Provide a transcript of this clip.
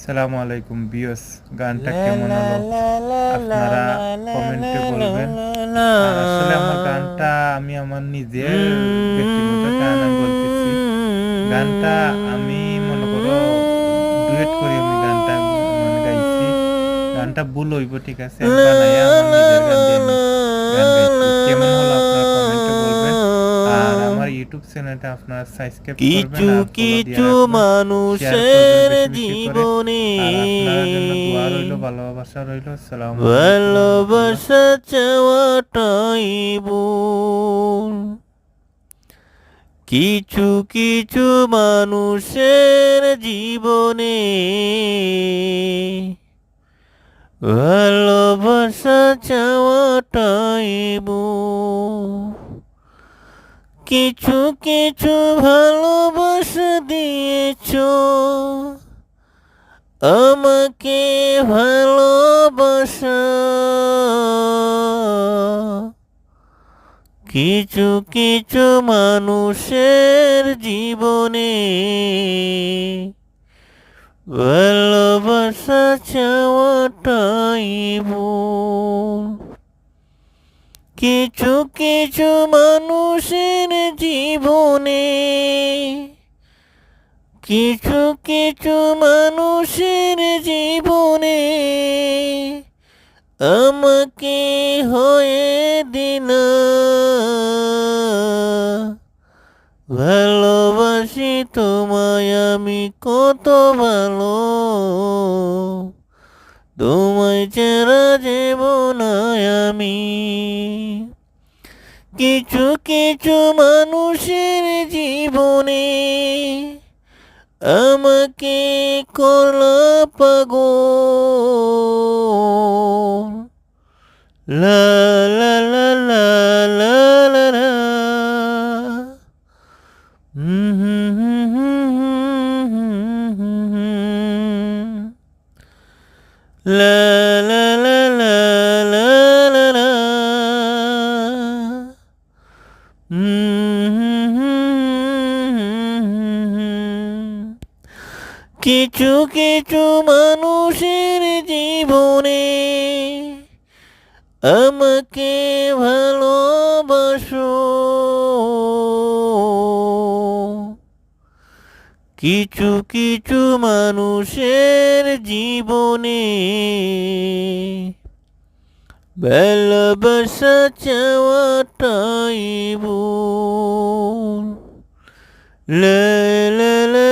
সালামু আলাইকুম বিয়স, গানটা লা কেমন লা হলো লা লা লা আপনারা লা লা লা কমেন্টে লা বলবেন। লা। আর আসলে আমার গানটা আমি আমার নিজের ব্যক্তিগত গান আমি বলতেছি। গানটা আমি মনে করো ডুয়েট করি, আমি গানটা মানে গাইছি। গানটা ভুল হইব, ঠিক আছে, আমি বানাইয়া আমার নিজের গান দিয়ে আমি গান গাইছি। কেমন হলো আপনারা কমেন্টে বলবেন। আর আমার ইউটিউব চ্যানেলটা আপনারা সাবস্ক্রাইব করবেন কিছু আর ফলো দিয়ে কিছু রাখবেন, শেয়ার করবেন মানুষের বেশি বেশি করে। জীবনে আর আপনার জন্য দোয়া রইল, ভালোবাসা রইল। আসসালামু আলাইকুম রহমতুল্লাহ। ভালোবাসা চাওয়াটাই ভুল। কিছু কিছু মানুষের জীবনে ভালোবাসা চাওয়াটাই ভুল। কিছু কিছু ভালোবাসা দিয়েছো আমাকে ভালোবাসা। কিছু কিছু মানুষের জীবনে ভালোবাসা চাওয়াটাই ভুল। কিছু কিছু মানুষের জীবনে কিছু কিছু মানুষের জীবনে আমাকে হয়ে দিন। ভালোবাসি তোমায় আমি কত ভালো, তোমায় ছাড়া যাব না আমি। কিছু কিছু মানুষের জীবনে আমাকে করলা পাগল। লা লা লা লা লা লা লা। হুম হুম হুম হুম হুম হুম হুম। লা লা লা লা লা লা লা। কিছু কিছু মানুষের জীবনে আমাকে ভালোবাসো। কিছু কিছু মানুষের জীবনে ভালোবাসা চাওয়াটাই ভুল। লা লা লা